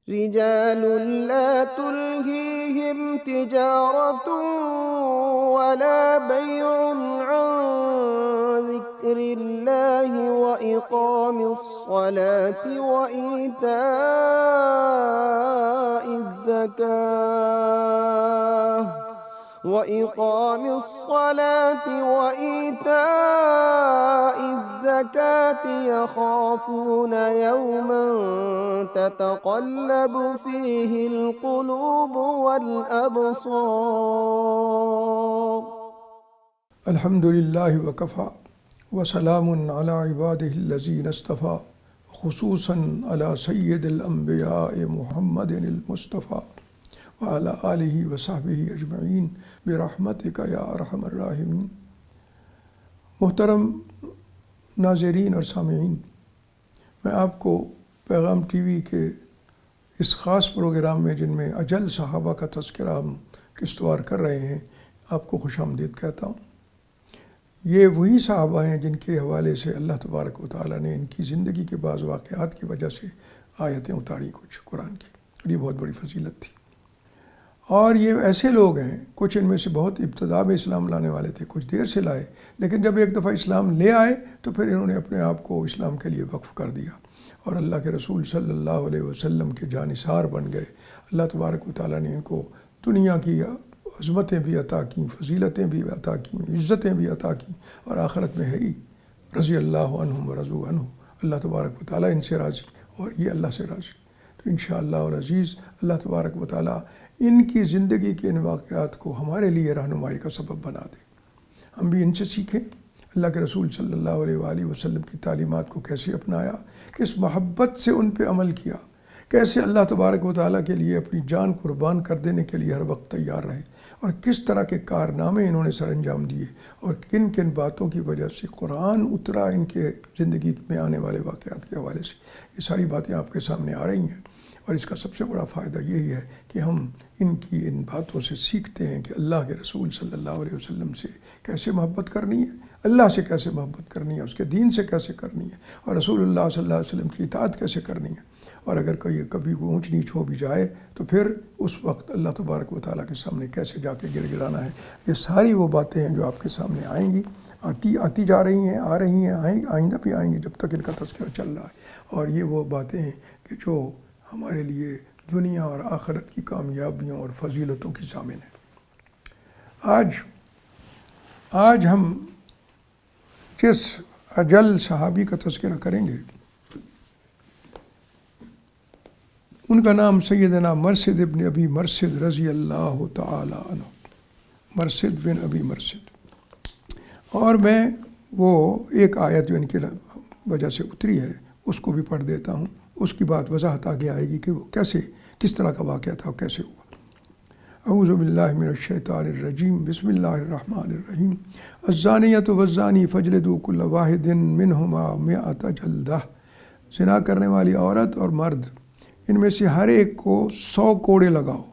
رجال لا تلهيهم تجارة ولا بيع عن ذكر الله وإقام الصلاة وإيتاء الزكاة يخافون يوما تتقلب فيه القلوب والأبصار. الحمد للہ وکفیٰ وسلام علی عبادہ الذین اصطفیٰ خصوصاً علی سید الانبیاء محمد المصطفیٰ وعلی آلہ وصحبہ اجمعین برحمتک یا ارحم الراحمین۔ محترم ناظرین اور سامعین، میں آپ کو پیغام ٹی وی کے اس خاص پروگرام میں جن میں اجل صحابہ کا تذکرہ ہم قسطوار کر رہے ہیں آپ کو خوش آمدید کہتا ہوں۔ یہ وہی صحابہ ہیں جن کے حوالے سے اللہ تبارک و تعالیٰ نے ان کی زندگی کے بعض واقعات کی وجہ سے آیتیں اتاری کچھ قرآن کی، اور یہ بہت بڑی فضیلت تھی۔ اور یہ ایسے لوگ ہیں، کچھ ان میں سے بہت ابتدا میں اسلام لانے والے تھے، کچھ دیر سے لائے، لیکن جب ایک دفعہ اسلام لے آئے تو پھر انہوں نے اپنے آپ کو اسلام کے لیے وقف کر دیا اور اللہ کے رسول صلی اللہ علیہ وسلم کے جانثار بن گئے۔ اللہ تبارک و تعالیٰ نے ان کو دنیا کی عظمتیں بھی عطا کیں، فضیلتیں بھی عطا کیں، عزتیں بھی عطا کیں، اور آخرت میں ہے ہی رضی اللہ عنہم ورضوا عنہ، اللہ تبارک و تعالیٰ ان سے راضی اور یہ اللہ سے راضی۔ تو انشاءاللہ العزیز اللہ تبارک و تعالیٰ ان کی زندگی کے ان واقعات کو ہمارے لیے رہنمائی کا سبب بنا دے، ہم بھی ان سے سیکھیں اللہ کے رسول صلی اللہ علیہ وآلہ وسلم کی تعلیمات کو کیسے اپنایا، کس محبت سے ان پہ عمل کیا، کیسے اللہ تبارک و تعالیٰ کے لیے اپنی جان قربان کر دینے کے لیے ہر وقت تیار رہے، اور کس طرح کے کارنامے انہوں نے سر انجام دیے، اور کن کن باتوں کی وجہ سے قرآن اترا ان کے زندگی میں آنے والے واقعات کے حوالے سے۔ یہ ساری باتیں آپ کے سامنے آ رہی ہیں، اور اس کا سب سے بڑا فائدہ یہی ہے کہ ہم ان باتوں سے سیکھتے ہیں کہ اللہ کے رسول صلی اللہ علیہ وسلم سے کیسے محبت کرنی ہے، اللہ سے کیسے محبت کرنی ہے، اس کے دین سے کیسے کرنی ہے، اور رسول اللہ صلی اللہ علیہ وسلم کی اطاعت کیسے کرنی ہے۔ اور اگر کبھی اونچ نیچ ہو بھی جائے تو پھر اس وقت اللہ تبارک و تعالیٰ کے سامنے کیسے جا کے گر گرانا ہے۔ یہ ساری وہ باتیں ہیں جو آپ کے سامنے آئیں گی، آتی جا رہی ہیں، آ رہی ہیں، آئندہ بھی آئیں گی جب تک ان کا تذکرہ چل رہا ہے۔ اور یہ وہ باتیں ہیں کہ جو ہمارے لیے دنیا اور آخرت کی کامیابیوں اور فضیلتوں کی ضامن ہے۔ آج ہم جس اجل صحابی کا تذکرہ کریں گے ان کا نام سیدنا مرثد ابن ابی مرثد رضی اللہ تعالی عنہ، مرثد بن ابی مرثد۔ اور میں وہ ایک آیت جو ان کی وجہ سے اتری ہے اس کو بھی پڑھ دیتا ہوں، اس کی بات وضاحت آگے آئے گی کہ وہ کس طرح کا واقعہ تھا اور کیسے ہوا۔ اعوذ باللہ من الشیطان الرجیم، بسم اللہ الرحمن الرحیم۔ الزانیۃ والزانی فاجلدوا کل واحد منہما 100 جلدہ۔ زنا کرنے والی عورت اور مرد، ان میں سے ہر ایک کو 100 کوڑے لگاؤ۔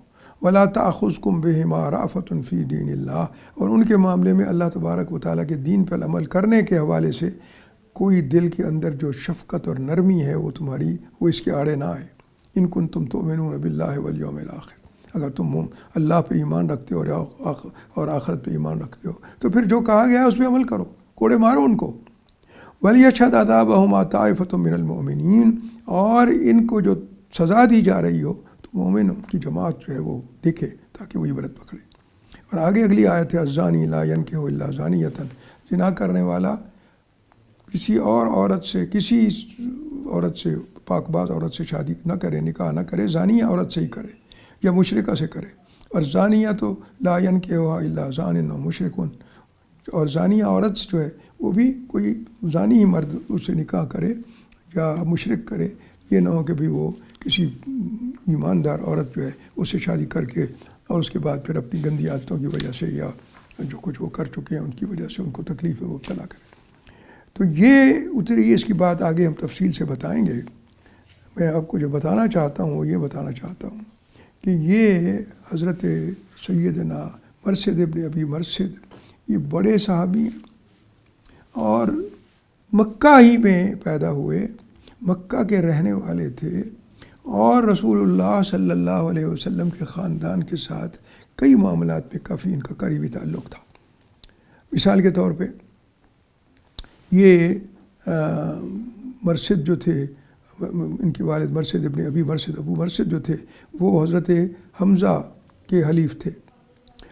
ولا تأخذکم بہما رأفۃ فی دین اللہ، اور ان کے معاملے میں اللہ تبارک و تعالیٰ کے دین پر عمل کرنے کے حوالے سے کوئی دل کے اندر جو شفقت اور نرمی ہے وہ اس کے آڑے نہ آئے۔ ان کنتم تؤمنون باللہ والیوم الآخر، اگر تم اللہ پہ ایمان رکھتے ہو اور آخرت پہ ایمان رکھتے ہو تو پھر جو کہا گیا ہے اس پہ عمل کرو، کوڑے مارو ان کو۔ وَلْيَشْهَدْ عَذَابَهُمَا طَائِفَةٌ مِّنَ الْمُؤْمِنِينَ، اور ان کو جو سزا دی جا رہی ہو تو مومن کی جماعت جو ہے وہ دیکھے تاکہ وہ عبرت پکڑے۔ اور آگے اگلی آیت ہے الزانی لا ينكح الا زانیۃ، زنا کرنے والا کسی عورت سے پاک باز عورت سے شادی نہ کرے، نکاح نہ کرے، زانیہ عورت سے ہی کرے یا مشرکہ سے کرے۔ اور زانیہ تو لا ينكحها الا زان و مشرکن، اور زانیہ عورت جو ہے وہ بھی کوئی زانی ہی مرد اس سے نکاح کرے یا مشرک کرے، یہ نہ ہو کہ بھی وہ کسی ایماندار عورت جو ہے اس سے شادی کر کے اور اس کے بعد پھر اپنی گندی عادتوں کی وجہ سے یا جو کچھ وہ کر چکے ہیں ان کی وجہ سے ان کو تکلیف میں مبتلا کرے۔ تو یہ اتری، اس کی بات آگے ہم تفصیل سے بتائیں گے۔ میں آپ کو جو بتانا چاہتا ہوں وہ یہ بتانا چاہتا ہوں کہ یہ حضرت سیدنا مرثد ابن ابی مرثد یہ بڑے صحابی ہیں اور مکہ ہی میں پیدا ہوئے، مکہ کے رہنے والے تھے، اور رسول اللہ صلی اللہ علیہ وسلم کے خاندان کے ساتھ کئی معاملات میں کافی ان کا قریبی تعلق تھا۔ مثال کے طور پہ یہ مرثد جو تھے، ان کے والد مرثد ابن ابی مرثد، ابو مرثد جو تھے وہ حضرت حمزہ کے حلیف تھے،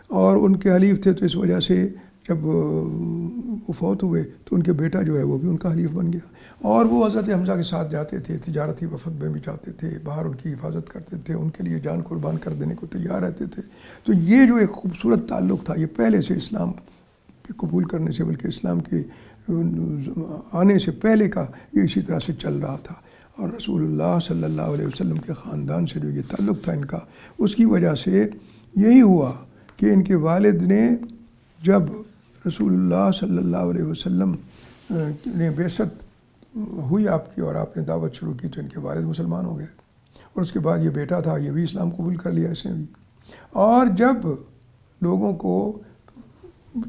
اور ان کے حلیف تھے تو اس وجہ سے جب وہ فوت ہوئے تو ان کے بیٹا جو ہے وہ بھی ان کا حلیف بن گیا، اور وہ حضرت حمزہ کے ساتھ جاتے تھے، تجارتی وفد میں بھی جاتے تھے، باہر ان کی حفاظت کرتے تھے، ان کے لیے جان قربان کر دینے کو تیار رہتے تھے۔ تو یہ جو ایک خوبصورت تعلق تھا، یہ پہلے سے اسلام کے قبول کرنے سے بلکہ اسلام کے آنے سے پہلے کا یہ اسی طرح سے چل رہا تھا، اور رسول اللہ صلی اللہ علیہ وسلم کے خاندان سے جو یہ تعلق تھا ان کا، اس کی وجہ سے یہی ہوا کہ ان کے والد نے جب رسول اللہ صلی اللہ علیہ وسلم نے بعثت ہوئی آپ کی اور آپ نے دعوت شروع کی تو ان کے والد مسلمان ہو گئے، اور اس کے بعد یہ بیٹا تھا، یہ بھی اسلام قبول کر لیا اس نے بھی۔ اور جب لوگوں کو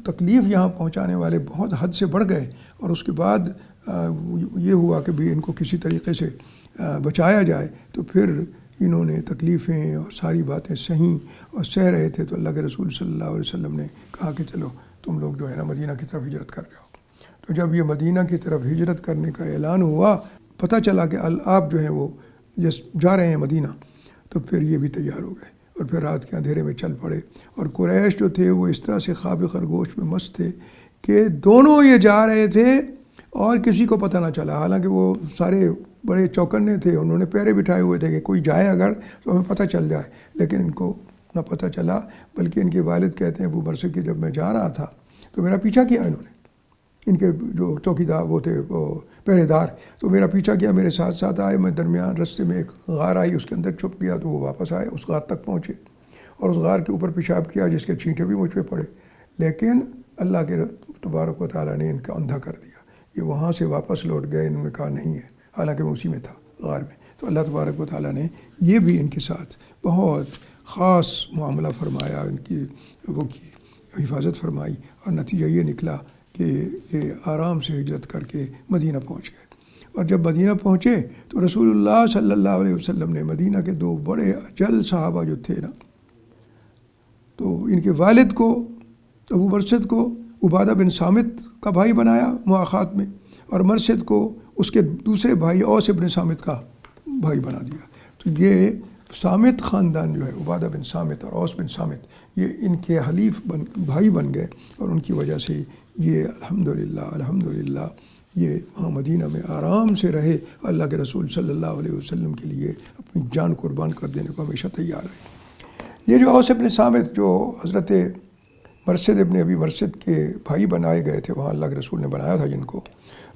تکلیف یہاں پہنچانے والے بہت حد سے بڑھ گئے، اور اس کے بعد یہ ہوا کہ بھی ان کو کسی طریقے سے بچایا جائے، تو پھر انہوں نے تکلیفیں اور ساری باتیں سہیں اور سہ رہے تھے، تو اللہ کے رسول صلی اللہ علیہ وسلم نے کہا کہ چلو تم لوگ جو ہے نا مدینہ کی طرف ہجرت کر جاؤ۔ تو جب یہ مدینہ کی طرف ہجرت کرنے کا اعلان ہوا، پتہ چلا کہ آپ جو ہیں وہ جا رہے ہیں مدینہ، تو پھر یہ بھی تیار ہو گئے اور پھر رات کے اندھیرے میں چل پڑے، اور قریش جو تھے وہ اس طرح سے خواب خرگوش میں مست تھے کہ دونوں یہ جا رہے تھے اور کسی کو پتہ نہ چلا، حالانکہ وہ سارے بڑے چوکنے تھے، انہوں نے پہرے بٹھائے ہوئے تھے کہ کوئی جائے اگر تو ہمیں پتہ چل جائے، لیکن ان کو نہ پتہ چلا، بلکہ ان کے والد کہتے ہیں ابو مرثد کہ جب میں جا رہا تھا تو میرا پیچھا کیا انہوں نے، ان کے جو چوکیدار وہ تھے وہ پہرے دار، تو میرا پیچھا کیا، میرے ساتھ ساتھ آئے، میں درمیان رستے میں ایک غار آئی، اس کے اندر چھپ گیا، تو وہ واپس آئے، اس غار تک پہنچے اور اس غار کے اوپر پیشاب کیا جس کے چھینٹے بھی مجھ پہ پڑے، لیکن اللہ کے تبارک و تعالیٰ نے ان کا اندھا کر دیا، یہ وہاں سے واپس لوٹ گئے، انہوں نے کہا نہیں ہے، حالانکہ میں اسی میں تھا غار میں۔ تو اللہ تبارک و تعالیٰ نے یہ بھی ان کے ساتھ بہت خاص معاملہ فرمایا، ان کی وہ کی حفاظت فرمائی، اور نتیجہ یہ نکلا کہ یہ آرام سے ہجرت کر کے مدینہ پہنچ گئے۔ اور جب مدینہ پہنچے تو رسول اللہ صلی اللہ علیہ وسلم نے مدینہ کے دو بڑے اجل صحابہ جو تھے نا، تو ان کے والد کو ابو مرثد کو عبادہ بن صامت کا بھائی بنایا مؤاخات میں، اور مرثد کو اس کے دوسرے بھائی اوس ابن صامت کا بھائی بنا دیا۔ تو یہ صامت خاندان جو ہے، عبادہ بن صامت اور اوس بن صامت، یہ ان کے حلیف بھائی بن گئے، اور ان کی وجہ سے یہ الحمدللہ یہ وہاں مدینہ میں آرام سے رہے، اللہ کے رسول صلی اللہ علیہ وسلم کے لیے اپنی جان قربان کر دینے کو ہمیشہ تیار رہے۔ یہ جو اوس ابن صامت جو حضرت مرثد ابن ابی مرثد کے بھائی بنائے گئے تھے، وہاں اللہ کے رسول نے بنایا تھا جن کو،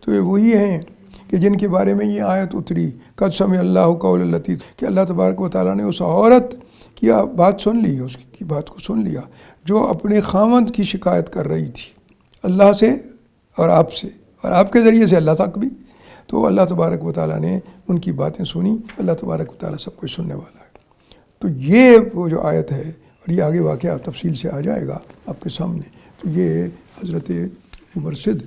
تو یہ وہی ہیں کہ جن کے بارے میں یہ آیت اتری، قد سمع اللہ قول التی، کہ اللہ تبارک و تعالیٰ نے اس عورت کی بات سن لی، اس کی بات کو سن لیا جو اپنے خاوند کی شکایت کر رہی تھی اللہ سے اور آپ سے، اور آپ کے ذریعے سے اللہ تک بھی۔ تو اللہ تبارک و تعالیٰ نے ان کی باتیں سنی، اللہ تبارک و تعالیٰ سب کچھ سننے والا ہے۔ تو یہ وہ جو آیت ہے، اور یہ آگے واقعہ تفصیل سے آ جائے گا آپ کے سامنے، تو یہ حضرت مرثد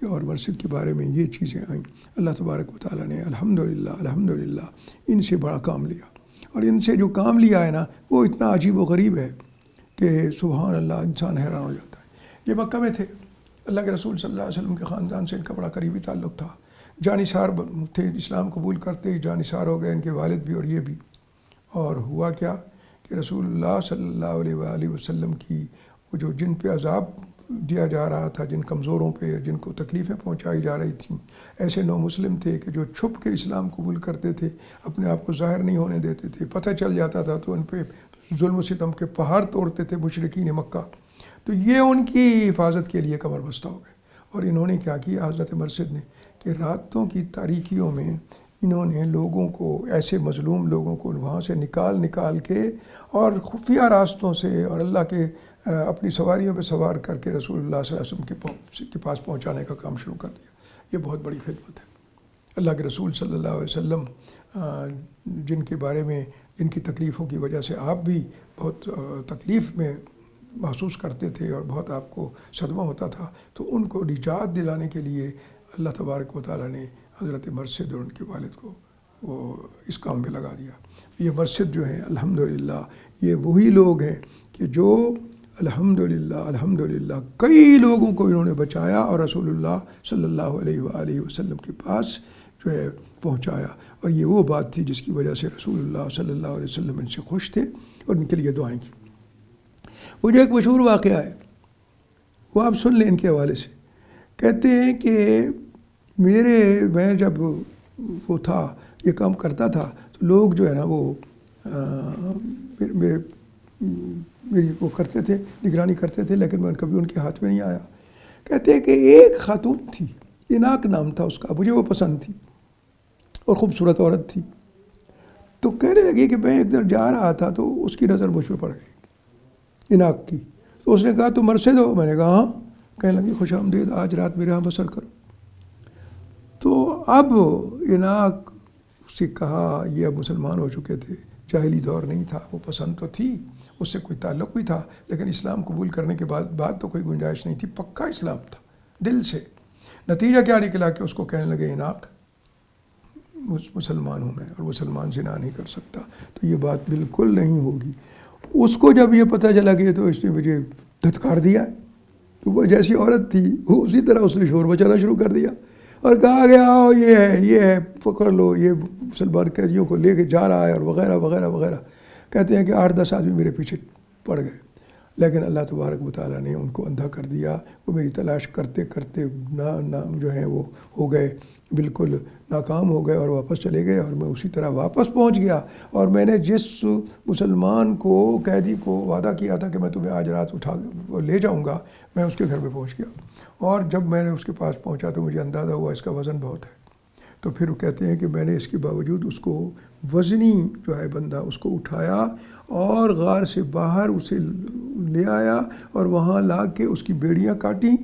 اور مرثد کے بارے میں یہ چیزیں آئیں۔ اللہ تبارک و تعالیٰ نے الحمدللہ ان سے بڑا کام لیا، اور ان سے جو کام لیا ہے نا وہ اتنا عجیب و غریب ہے کہ سبحان اللہ، انسان حیران ہو جاتا ہے۔ یہ مکہ میں تھے، اللہ کے رسول صلی اللہ علیہ وسلم کے خاندان سے ان کا بڑا قریبی تعلق تھا، جانثار تھے، اسلام قبول کرتے ہی جانثار ہو گئے ان کے والد بھی اور یہ بھی۔ اور ہوا کیا کہ رسول اللہ صلی اللہ علیہ وآلہ وسلم کی وہ جو جن پہ عذاب دیا جا رہا تھا، جن کمزوروں پہ، جن کو تکلیفیں پہنچائی جا رہی تھیں، ایسے نو مسلم تھے کہ جو چھپ کے اسلام قبول کرتے تھے، اپنے آپ کو ظاہر نہیں ہونے دیتے تھے، پتہ چل جاتا تھا تو ان پہ ظلم و ستم کے پہاڑ توڑتے تھے مشرکین مکہ۔ تو یہ ان کی حفاظت کے لیے کمر بستہ ہو گئے، اور انہوں نے کیا کیا حضرت مرثد نے کہ راتوں کی تاریکیوں میں انہوں نے لوگوں کو، ایسے مظلوم لوگوں کو وہاں سے نکال کے اور خفیہ راستوں سے اور اللہ کے اپنی سواریوں پہ سوار کر کے رسول اللہ صلی اللہ علیہ وسلم کے پاس پہنچانے کا کام شروع کر دیا۔ یہ بہت بڑی خدمت ہے۔ اللہ کے رسول صلی اللہ علیہ وسلم جن کے بارے میں، جن کی تکلیفوں کی وجہ سے آپ بھی بہت تکلیف میں محسوس کرتے تھے اور بہت آپ کو صدمہ ہوتا تھا، تو ان کو نجات دلانے کے لیے اللہ تبارک و تعالیٰ نے حضرت مرثد اور ان کے والد کو وہ اس کام پہ لگا دیا۔ یہ مسجد جو ہیں الحمدللہ یہ وہی لوگ ہیں کہ جو الحمدللہ کئی لوگوں کو انہوں نے بچایا اور رسول اللہ صلی اللہ علیہ وآلہ وسلم کے پاس جو ہے پہنچایا، اور یہ وہ بات تھی جس کی وجہ سے رسول اللہ صلی اللہ علیہ وسلم ان سے خوش تھے اور ان کے لیے دعائیں کی۔ وہ جو ایک مشہور واقعہ ہے وہ آپ سن لیں ان کے حوالے سے۔ کہتے ہیں کہ میں جب وہ تھا یہ کام کرتا تھا تو لوگ جو ہے نا وہ میری وہ کرتے تھے، نگرانی کرتے تھے، لیکن میں کبھی ان کے ہاتھ میں نہیں آیا۔ کہتے ہیں کہ ایک خاتون تھی، اناق نام تھا اس کا، مجھے وہ پسند تھی اور خوبصورت عورت تھی، تو کہنے لگی کہ میں ایک دن جا رہا تھا تو اس کی نظر مجھ پہ پڑ گئی، اناق کی۔ تو اس نے کہا تم مرشد ہو؟ میں نے کہا ہاں۔ کہنے لگی خوش آمدید، آج رات میرے ہاں بسر کرو۔ تو اب اناق سے کہا، یہ اب مسلمان ہو چکے تھے، جاہلی دور نہیں تھا، وہ پسند تو تھی، اس سے کوئی تعلق بھی تھا، لیکن اسلام قبول کرنے کے بعد تو کوئی گنجائش نہیں تھی، پکا اسلام تھا دل سے۔ نتیجہ کیا نکلا کہ اس کو کہنے لگے اناق مسلمان ہوں میں اور مسلمان زنا نہیں کر سکتا، تو یہ بات بالکل نہیں ہوگی۔ اس کو جب یہ پتہ چلا کہ تو اس نے مجھے دھتکار دیا ہے، تو وہ جیسی عورت تھی وہ اسی طرح اس نے شور مچانا شروع کر دیا اور کہا گیا یہ ہے پکڑ لو، یہ مسلمان قیدیوں کو لے کے جا رہا ہے اور وغیرہ وغیرہ وغیرہ۔ کہتے ہیں کہ 8-10 آدمی میرے پیچھے پڑ گئے، لیکن اللہ تبارک و تعالیٰ نے ان کو اندھا کر دیا۔ وہ میری تلاش کرتے کرتے جو ہیں وہ ہو گئے، بالکل ناکام ہو گئے اور واپس چلے گئے، اور میں اسی طرح واپس پہنچ گیا، اور میں نے جس مسلمان کو قیدی کو وعدہ کیا تھا کہ میں تمہیں آج رات لے جاؤں گا، میں اس کے گھر پہ پہنچ گیا، اور جب میں نے اس کے پاس پہنچا تو مجھے اندازہ ہوا اس کا وزن بہت ہے۔ تو پھر وہ کہتے ہیں کہ میں نے اس کے باوجود اس کو وزنی جو ہے بندہ اس کو اٹھایا اور غار سے باہر اسے لے آیا اور وہاں لا کے اس کی بیڑیاں کاٹیں،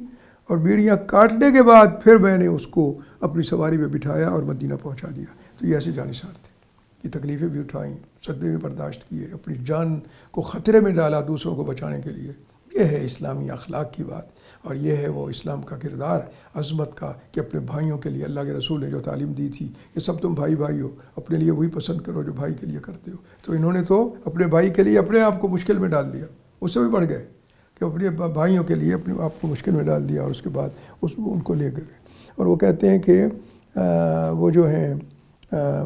اور بیڑیاں کاٹنے کے بعد پھر میں نے اس کو اپنی سواری پہ بٹھایا اور مدینہ پہنچا دیا۔ تو یہ ایسے جانثار تھے، یہ تکلیفیں بھی اٹھائیں، صدمے بھی برداشت کیے، اپنی جان کو خطرے میں ڈالا دوسروں کو بچانے کے لیے۔ یہ ہے اسلامی اخلاق کی بات، اور یہ ہے وہ اسلام کا کردار عظمت کا کہ اپنے بھائیوں کے لیے اللہ کے رسول نے جو تعلیم دی تھی کہ سب تم بھائی بھائی ہو، اپنے لیے وہی پسند کرو جو بھائی کے لیے کرتے ہو۔ تو انہوں نے تو اپنے بھائی کے لیے اپنے آپ کو مشکل میں ڈال دیا، اس سے بھی بڑھ گئے کہ اپنے بھائیوں کے لیے اپنے آپ کو مشکل میں ڈال دیا، اور اس کے بعد ان کو لے گئے۔ اور وہ کہتے ہیں کہ وہ جو ہیں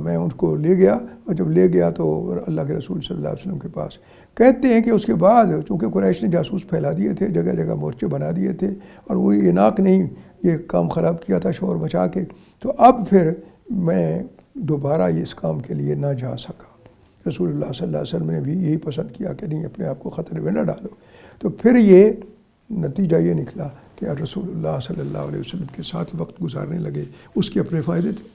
میں ان کو لے گیا، اور جب لے گیا تو اللہ کے رسول صلی اللہ علیہ وسلم کے پاس، کہتے ہیں کہ اس کے بعد چونکہ قریش نے جاسوس پھیلا دیے تھے، جگہ جگہ مورچے بنا دیے تھے، اور وہی اناق نے یہ کام خراب کیا تھا شور مچا کے، تو اب پھر میں دوبارہ اس کام کے لیے نہ جا سکا۔ رسول اللہ صلی اللہ علیہ وسلم نے بھی یہی پسند کیا کہ نہیں، اپنے آپ کو خطرے میں نہ ڈالو۔ تو پھر یہ نتیجہ یہ نکلا کہ رسول اللہ صلی اللہ علیہ وسلم کے ساتھ وقت گزارنے لگے، اس کے اپنے فائدے تھے،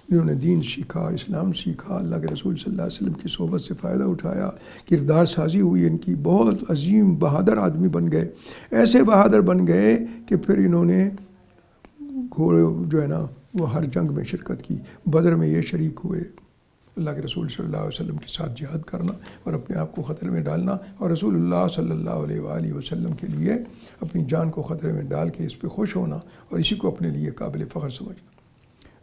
انہوں نے دین سیکھا، اسلام سیکھا، اللہ کے رسول صلی اللہ علیہ وسلم کی صحبت سے فائدہ اٹھایا، کردار سازی ہوئی ان کی، بہت عظیم بہادر آدمی بن گئے، ایسے بہادر بن گئے کہ پھر انہوں نے گھوڑے جو ہے نا وہ ہر جنگ میں شرکت کی۔ بدر میں یہ شریک ہوئے، اللہ کے رسول صلی اللہ علیہ وسلم کے ساتھ جہاد کرنا اور اپنے آپ کو خطرے میں ڈالنا، اور رسول اللہ صلی اللہ علیہ وآلہ وسلم کے لیے اپنی جان کو خطرے میں ڈال کے اس پہ خوش ہونا اور اسی کو اپنے لیے قابل فخر سمجھنا۔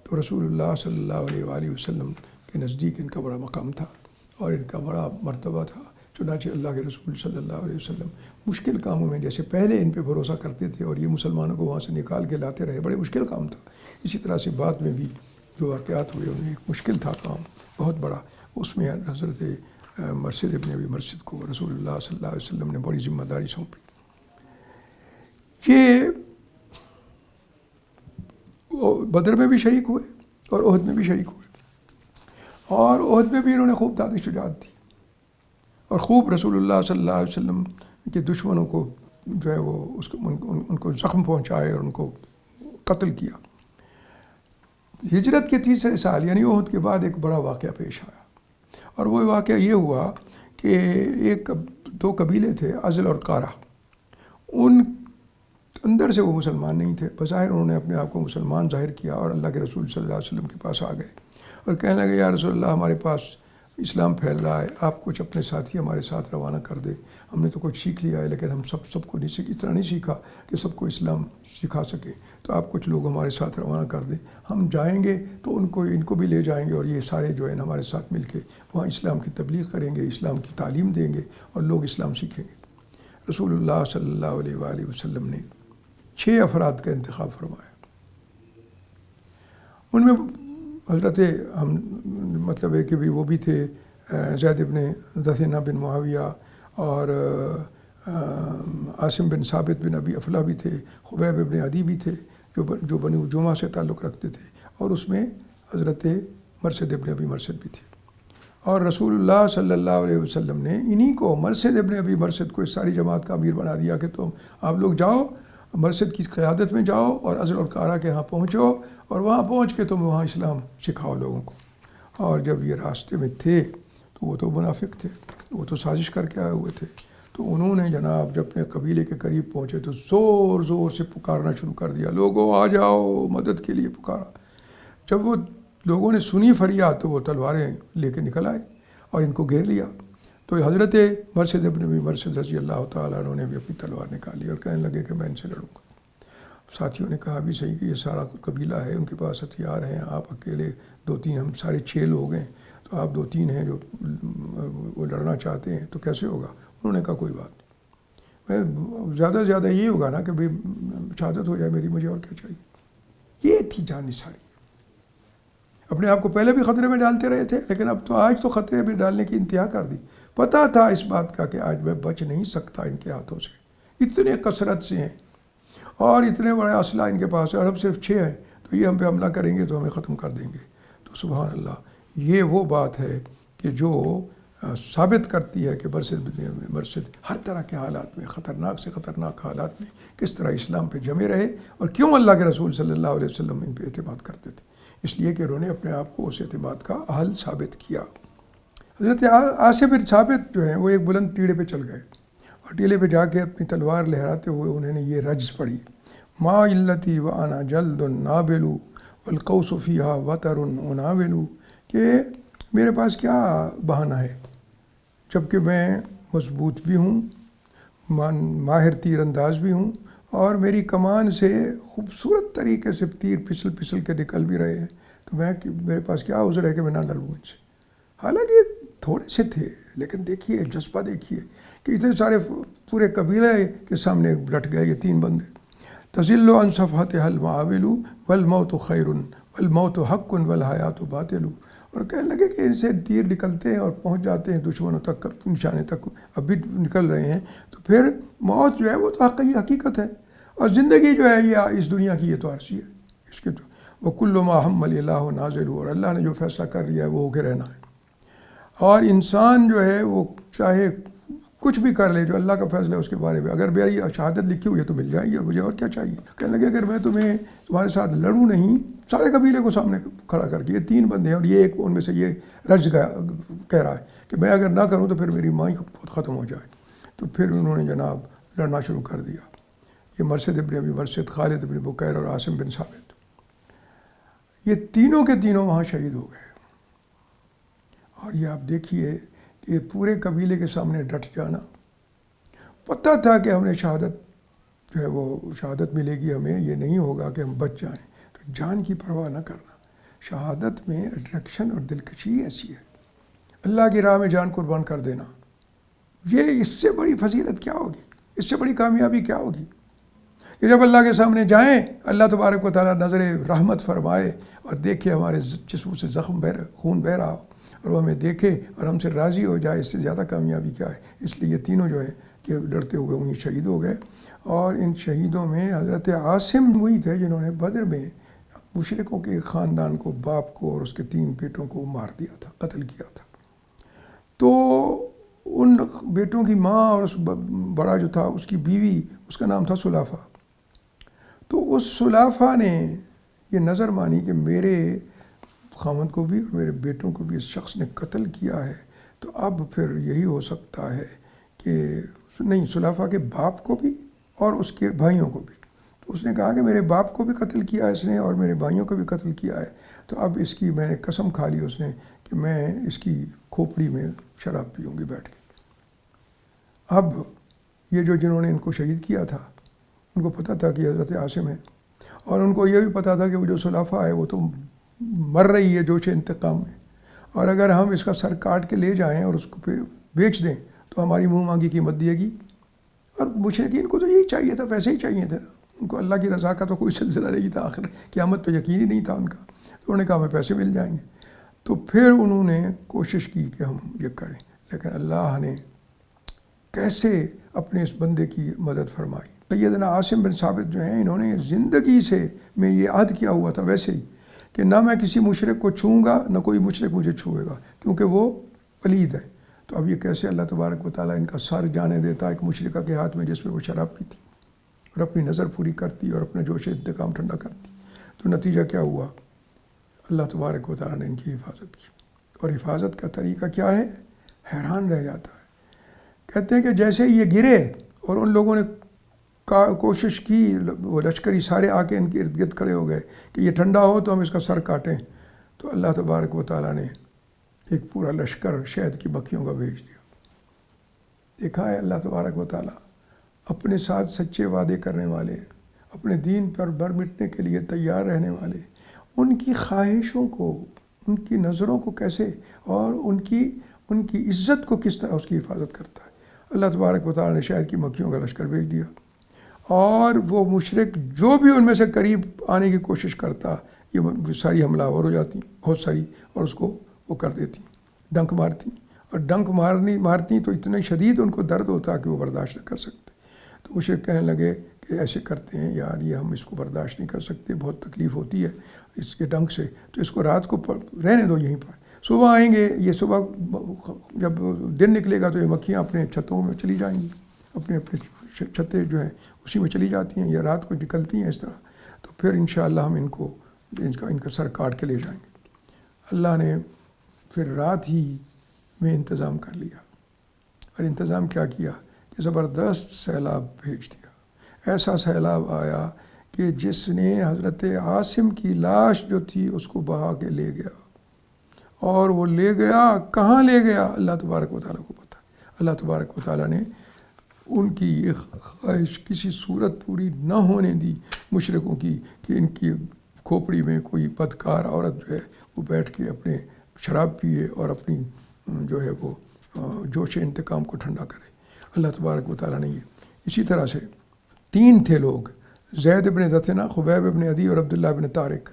تو رسول اللہ صلی اللہ علیہ وآلہ وسلم کے نزدیک ان کا بڑا مقام تھا اور ان کا بڑا مرتبہ تھا، چنانچہ اللہ کے رسول صلی اللہ علیہ وسلم مشکل کاموں میں جیسے پہلے ان پہ بھروسہ کرتے تھے اور یہ مسلمانوں کو وہاں سے نکال کے لاتے رہے، بڑے مشکل کام تھا، اسی طرح سے بعد میں بھی جو واقعات ہوئے انہیں ایک مشکل تھا کام بہت بڑا، اس میں حضرت مرشد ابن ابی مرشد کو رسول اللہ صلی اللہ علیہ وسلم نے بڑی ذمہ داری سونپی۔ یہ بدر میں بھی شریک ہوئے اور احد میں بھی شریک ہوئے، اور احد میں بھی انہوں نے خوب داد شجاعت دی اور خوب رسول اللہ صلی اللہ علیہ وسلم کے دشمنوں کو جو ہے وہ ان کو زخم پہنچائے اور ان کو قتل کیا۔ ہجرت کے 3 سال یعنی احد کے بعد ایک بڑا واقعہ پیش آیا، اور وہ واقعہ یہ ہوا کہ 2 قبیلے تھے، عزل اور قارہ، ان اندر سے وہ مسلمان نہیں تھے، بظاہر انہوں نے اپنے آپ کو مسلمان ظاہر کیا اور اللہ کے رسول صلی اللہ علیہ وسلم کے پاس آ گئے اور کہنے لگے یا رسول اللہ ہمارے پاس اسلام پھیل رہا ہے، آپ کچھ اپنے ساتھی ہمارے ساتھ روانہ کر دیں۔ ہم نے تو کچھ سیکھ لیا ہے، لیکن ہم سب کو نہیں اتنا نہیں سیکھا کہ سب کو اسلام سکھا سکے، تو آپ کچھ لوگ ہمارے ساتھ روانہ کر دیں۔ ہم جائیں گے تو ان کو بھی لے جائیں گے، اور یہ سارے جو ہے نا ہمارے ساتھ مل کے وہاں اسلام کی تبلیغ کریں گے، اسلام کی تعلیم دیں گے، اور لوگ اسلام سیکھیں گے۔ رسول اللہ صلی اللہ علیہ وآلہ وسلم نے 6 افراد کا انتخاب فرمایا۔ ان میں حضرت مطلب ہے کہ بھی وہ بھی تھے زید بن دثنہ بن معاویہ، اور عاصم بن ثابت بن ابی افلا بھی تھے، خبیب بن عدی بھی تھے جو بنی جمعہ سے تعلق رکھتے تھے، اور اس میں حضرت مرثد بن ابی مرثد بھی تھے۔ اور رسول اللہ صلی اللہ علیہ وسلم نے انہی کو، مرثد ابن ابی مرثد کو، اس ساری جماعت کا امیر بنا دیا کہ تم آپ لوگ جاؤ، مرثد کی قیادت میں جاؤ اور ازل اور قارہ کے ہاں پہنچو، اور وہاں پہنچ کے تم وہاں اسلام سکھاؤ لوگوں کو۔ اور جب یہ راستے میں تھے تو وہ تو منافق تھے، وہ تو سازش کر کے آئے ہوئے تھے، تو انہوں نے جناب جب اپنے قبیلے کے قریب پہنچے تو زور زور سے پکارنا شروع کر دیا، لوگوں آ جاؤ، مدد کے لیے پکارا۔ جب وہ لوگوں نے سنی فریاد تو وہ تلواریں لے کے نکل آئے اور ان کو گھیر لیا۔ تو حضرت مرثد ابن ابی مرثد رضی اللہ تعالیٰ عنہ نے بھی اپنی تلوار نکالی اور کہنے لگے کہ میں ان سے لڑوں گا۔ ساتھیوں نے کہا بھی صحیح کہ یہ سارا قبیلہ ہے، ان کے پاس ہتھیار ہیں، آپ اکیلے 2-3، ہم سارے 6 لوگ ہیں، تو آپ 2-3 ہیں جو وہ لڑنا چاہتے ہیں، تو کیسے ہوگا؟ انہوں نے کہا کوئی بات نہیں، زیادہ سے زیادہ یہ ہوگا نا کہ بھئی شہادت ہو جائے میری، مجھے اور کیا چاہیے۔ یہ تھی جان نثاری۔ اپنے آپ کو پہلے بھی خطرے میں ڈالتے رہے تھے، لیکن اب تو آج تو خطرے میں ڈالنے کی انتہا کر دی۔ پتہ تھا اس بات کا کہ آج میں بچ نہیں سکتا ان کے ہاتھوں سے، اتنے کثرت سے ہیں اور اتنے بڑے اسلحہ ان کے پاس ہے، اور اب صرف 6 ہیں، تو یہ ہم پہ حملہ کریں گے تو ہمیں ختم کر دیں گے۔ تو سبحان اللہ، یہ وہ بات ہے کہ جو ثابت کرتی ہے کہ مرثد ہر طرح کے حالات میں، خطرناک سے خطرناک حالات میں کس طرح اسلام پہ جمے رہے، اور کیوں اللہ کے رسول صلی اللہ علیہ وسلم ان پہ اعتماد کرتے تھے، اس لیے کہ انہوں نے اپنے آپ کو اس اعتماد کا اہل ثابت کیا۔ حضرت عاصم بن ثابت جو ہیں وہ ایک بلند ٹیلے پہ چل گئے، اور ٹیلے پہ جا کے اپنی تلوار لہراتے ہوئے انہوں نے یہ رجز پڑھی، ما علتی وانا جلد نابل والقوس فیہا وتر اناول، کہ میرے پاس کیا بہانہ ہے، جبکہ میں مضبوط بھی ہوں، ماہر تیر انداز بھی ہوں، اور میری کمان سے خوبصورت طریقے سے تیر پھسل پھسل کے نکل بھی رہے ہیں، تو میرے پاس کیا عذر ہے کہ میں نہ لڑوں ان سے۔ حالانکہ تھوڑے سے تھے، لیکن دیکھیے جذبہ، دیکھیے کہ اتنے سارے پورے قبیلے کے سامنے ڈٹ گئے یہ 3 بندے۔ تزل عن صفحتها المعاول والموت خیر والموت حق والحیات باطل، اور کہنے لگے کہ ان سے تیر نکلتے ہیں اور پہنچ جاتے ہیں دشمنوں تک، نشانے تک اب بھی نکل رہے ہیں، تو پھر موت جو ہے وہ تو حقیقت ہے، اور زندگی جو ہے یہ اس دنیا کی یہ تو عارضی ہے، اس کے تو وَكُلُّ مَا حَمَّلِ اللَّهُ نَازِلُ، اور اللہ نے جو فیصلہ کر لیا ہے وہ ہو کے رہنا ہے۔ اور انسان جو ہے وہ چاہے کچھ بھی کر لے، جو اللہ کا فیصلہ ہے اس کے بارے میں، اگر میری شہادت لکھی ہوئی ہے تو مل جائے گی، اور مجھے اور کیا چاہیے۔ کہنے لگے اگر میں تمہارے ساتھ لڑوں نہیں، سارے قبیلے کو سامنے کھڑا کر کے، یہ 3 بندے ہیں اور یہ ایک ان میں سے یہ رج کہہ رہا ہے کہ میں اگر نہ کروں تو پھر میری ماں ہی خود ختم ہو جائے۔ تو پھر انہوں نے جناب لڑنا شروع کر دیا، یہ مرثد ابن ابی مرثد، خالد ابن بکیر اور عاصم بن ثابت، یہ تینوں کے تینوں وہاں شہید ہو گئے۔ اور یہ آپ دیکھیے کہ پورے قبیلے کے سامنے ڈٹ جانا، پتہ تھا کہ ہم نے شہادت جو ہے وہ شہادت ملے گی ہمیں، یہ نہیں ہوگا کہ ہم بچ جائیں، تو جان کی پرواہ نہ کرنا۔ شہادت میں اٹریکشن اور دلکشی ایسی ہے، اللہ کی راہ میں جان قربان کر دینا، یہ اس سے بڑی فضیلت کیا ہوگی، اس سے بڑی کامیابی کیا ہوگی کہ جب اللہ کے سامنے جائیں، اللہ تبارک و تعالیٰ نظر رحمت فرمائے اور دیکھے ہمارے جسم سے زخم خون بہہ رہا ہو، اور وہ ہمیں دیکھے اور ہم سے راضی ہو جائے، اس سے زیادہ کامیابی کیا ہے۔ اس لیے یہ تینوں جو ہیں یہ لڑتے ہوئے انہیں شہید ہو گئے، اور ان شہیدوں میں حضرت عاصم وہی تھے جنہوں نے بدر میں مشرکوں کے خاندان کو، باپ کو اور اس کے 3 بیٹوں کو مار دیا تھا، قتل کیا تھا۔ تو ان بیٹوں کی ماں اور اس بڑا جو تھا اس کی بیوی، اس کا نام تھا سلافہ، تو اس سلافہ نے یہ نظر مانی کہ میرے خاوند کو بھی اور میرے بیٹوں کو بھی اس شخص نے قتل کیا ہے، تو اب پھر یہی ہو سکتا ہے کہ نہیں، سلافہ کے باپ کو بھی اور اس کے بھائیوں کو بھی، تو اس نے کہا کہ میرے باپ کو بھی قتل کیا اس نے اور میرے بھائیوں کو بھی قتل کیا ہے، تو اب اس کی میں نے قسم کھا لی اس نے کہ میں اس کی کھوپڑی میں شراب پیوں گی بیٹھ کے۔ اب یہ جنہوں نے ان کو شہید کیا تھا ان کو پتہ تھا کہ حضرت عاصم ہے، اور ان کو یہ بھی پتہ تھا کہ وہ جو سلافہ ہے وہ تو مر رہی ہے جوش انتقام میں، اور اگر ہم اس کا سر کاٹ کے لے جائیں اور اس کو پھر بیچ دیں تو ہماری منہ مانگی قیمت دیے گی۔ اور مشرکین کو تو یہی چاہیے تھا، پیسے ہی چاہیے تھے نا، ان کو اللہ کی رضا کا تو کوئی سلسلہ نہیں تھا، آخر قیامت پہ یقین ہی نہیں تھا ان کا، تو انہوں نے کہا ہمیں پیسے مل جائیں گے۔ تو پھر انہوں نے کوشش کی کہ ہم یہ کریں، لیکن اللہ نے کیسے اپنے اس بندے کی مدد فرمائی۔ سیدنا عاصم بن ثابت جو ہیں، انہوں نے زندگی سے میں یہ عہد کیا ہوا تھا ویسے ہی کہ نہ میں کسی مشرک کو چھوؤں گا نہ کوئی مشرک مجھے چھوئے گا، کیونکہ وہ پلید ہے۔ تو اب یہ کیسے اللہ تبارک و تعالیٰ ان کا سر جانے دیتا ایک مشرکہ کے ہاتھ میں جس میں وہ شراب پیتی اور اپنی نظر پوری کرتی اور اپنا جوش انتقام ٹھنڈا کرتی۔ تو نتیجہ کیا ہوا؟ اللہ تبارک و تعالیٰ نے ان کی حفاظت کی، اور حفاظت کا طریقہ کیا ہے؟ حیران رہ جاتا ہے۔ کہتے ہیں کہ جیسے یہ گرے اور ان لوگوں نے کوشش کی، وہ لشکری سارے آ کے ان کے ارد گرد کھڑے ہو گئے کہ یہ ٹھنڈا ہو تو ہم اس کا سر کاٹیں، تو اللہ تبارک و تعالیٰ نے ایک پورا لشکر شہد کی مکھیوں کا بھیج دیا۔ دیکھا ہے اللہ تبارک و تعالیٰ اپنے ساتھ سچے وعدے کرنے والے، اپنے دین پر بر مٹنے کے لیے تیار رہنے والے، ان کی خواہشوں کو، ان کی نظروں کو کیسے اور ان کی عزت کو کس طرح اس کی حفاظت کرتا ہے۔ اللہ تبارک و تعالیٰ نے شہد کی مکھیوں کا لشکر بھیج دیا، اور وہ مشرک جو بھی ان میں سے قریب آنے کی کوشش کرتا یہ ساری حملہ آور ہو جاتی بہت ساری، اور اس کو وہ کر دیتی، ڈنک مارتی، اور ڈنک مارتی تو اتنا شدید ان کو درد ہوتا کہ وہ برداشت نہ کر سکتے۔ تو مشرک کہنے لگے کہ ایسے کرتے ہیں یار، یہ ہم اس کو برداشت نہیں کر سکتے، بہت تکلیف ہوتی ہے اس کے ڈنک سے، تو اس کو رات کو رہنے دو یہیں پر، صبح آئیں گے، یہ صبح جب دن نکلے گا تو یہ مکھیاں اپنے چھتوں میں چلی جائیں گی، اپنے چھتیں جو ہیں اسی میں چلی جاتی ہیں، یا رات کو نکلتی ہیں اس طرح، تو پھر انشاءاللہ ہم ان کا سر کاٹ کے لے جائیں گے۔ اللہ نے پھر رات ہی میں انتظام کر لیا، اور انتظام کیا کیا کہ زبردست سیلاب بھیج دیا۔ ایسا سیلاب آیا کہ جس نے حضرت عاصم کی لاش جو تھی اس کو بہا کے لے گیا، اور وہ لے گیا کہاں لے گیا اللہ تبارک و تعالیٰ کو پتہ۔ اللہ تبارک و تعالیٰ نے ان کی یہ خواہش کسی صورت پوری نہ ہونے دی مشرکوں کی کہ ان کی کھوپڑی میں کوئی بدکار عورت جو ہے وہ بیٹھ کے اپنے شراب پیے اور اپنی جو ہے وہ جوش انتقام کو ٹھنڈا کرے۔ اللہ تبارک و تعالیٰ نے یہ اسی طرح سے 3 تھے لوگ، زید بن دثنہ، خبیب بن عدی اور عبداللہ بن طارق۔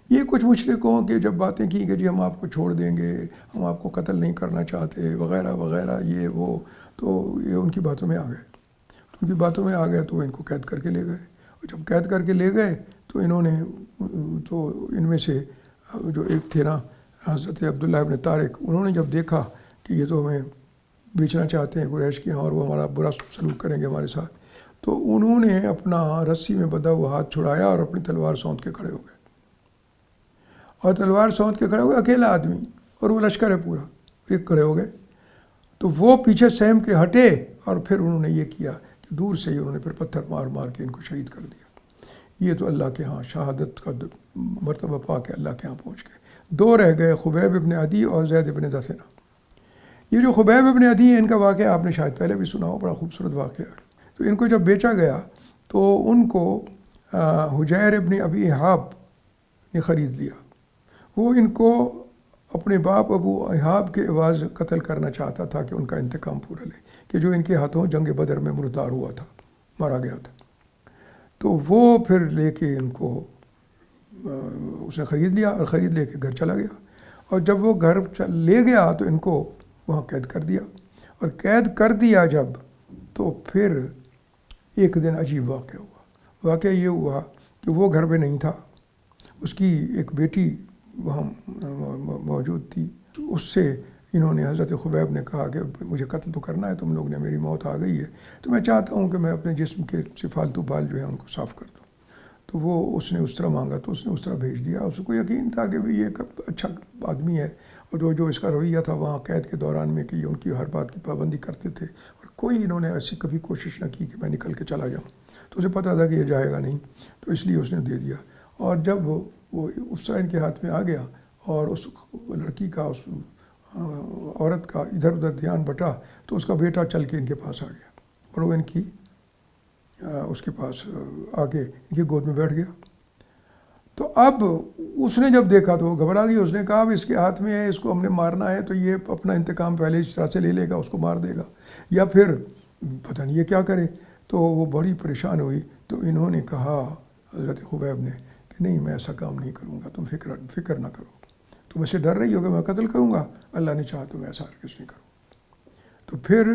یہ کچھ مشرکوں کے جب باتیں کی کہ جی ہم آپ کو چھوڑ دیں گے، ہم آپ کو قتل نہیں کرنا چاہتے وغیرہ وغیرہ، یہ وہ، تو یہ ان کی باتوں میں آ گئے، ان کی باتوں میں آ گئے تو ان کو قید کر کے لے گئے، اور جب قید کر کے لے گئے تو انہوں نے تو ان میں سے جو ایک تھے نا حضرت عبداللہ بن طارق، انہوں نے جب دیکھا کہ یہ تو ہمیں بیچنا چاہتے ہیں قریش کے، اور وہ ہمارا برا سلوک کریں گے ہمارے ساتھ، تو انہوں نے اپنا رسی میں بندھا ہوا ہاتھ چھڑایا اور اپنی تلوار سونت کے کھڑے ہو گئے، اور تلوار سونت کے کھڑے ہو گئے، اکیلا آدمی، اور وہ لشکر ہے پورا، ایک کھڑے ہو گئے۔ تو وہ پیچھے سہم کے ہٹے، اور پھر انہوں نے یہ کیا کہ دور سے ہی انہوں نے پھر پتھر مار مار کے ان کو شہید کر دیا۔ یہ تو اللہ کے ہاں شہادت کا مرتبہ پا کے اللہ کے ہاں پہنچ گئے۔ 2 رہ گئے، خبیب ابن عدی اور زید ابن دثنہ۔ یہ جو خبیب ابن عدی ہے، ان کا واقعہ آپ نے شاید پہلے بھی سنا ہو، بڑا خوبصورت واقعہ ہے۔ تو ان کو جب بیچا گیا تو ان کو حجیر ابن ابی احاب نے خرید لیا۔ وہ ان کو اپنے باپ ابو احاب کے عوض قتل کرنا چاہتا تھا کہ ان کا انتقام پورا لے، کہ جو ان کے ہاتھوں جنگ بدر میں مردار ہوا تھا، مارا گیا تھا۔ تو وہ پھر لے کے ان کو اس نے خرید لیا، اور خرید لے کے گھر چلا گیا، اور جب وہ گھر لے گیا تو ان کو وہاں قید کر دیا، اور قید کر دیا جب، تو پھر ایک دن عجیب واقعہ ہوا۔ واقعہ یہ ہوا کہ وہ گھر پہ نہیں تھا، اس کی ایک بیٹی وہاں موجود تھی۔ اس سے انہوں نے، حضرت خبیب نے کہا کہ مجھے قتل تو کرنا ہے تم لوگ نے، میری موت آ گئی ہے، تو میں چاہتا ہوں کہ میں اپنے جسم کے سے فالتو بال جو ہیں ان کو صاف کر دوں۔ تو وہ اس نے اس طرح مانگا تو اس نے اس طرح بھیج دیا۔ اس کو یقین تھا کہ یہ ایک اچھا آدمی ہے اور جو اس کا رویہ تھا وہاں قید کے دوران میں کہ یہ ان کی ہر بات کی پابندی کرتے تھے، اور کوئی انہوں نے ایسی کبھی کوشش نہ کی کہ میں نکل کے چلا جاؤں، تو اسے پتہ تھا کہ یہ جائے گا نہیں، تو اس لیے اس نے دے دیا۔ اور جب وہ اسرا ان کے ہاتھ میں آ گیا اور اس لڑکی کا، اس عورت کا ادھر ادھر دھیان بٹا، تو اس کا بیٹا چل کے ان کے پاس آ گیا اور وہ اس کے پاس آ کے ان کی گود میں بیٹھ گیا۔ تو اب اس نے جب دیکھا تو وہ گھبرا گئی، اس نے کہا اب اس کے ہاتھ میں ہے، اس کو ہم نے مارنا ہے تو یہ اپنا انتقام پہلے اس طرح سے لے لے گا، اس کو مار دے گا، یا پھر پتہ نہیں یہ کیا کرے۔ تو وہ بڑی پریشان ہوئی، تو انہوں نے کہا حضرت خبیب نے کہ نہیں، میں ایسا کام نہیں کروں گا، تم فکر نہ کرو، تم اسے ڈر رہی ہو کہ میں قتل کروں گا، اللہ نے چاہا تو میں ایسا ہرگز نہیں کروں۔ تو پھر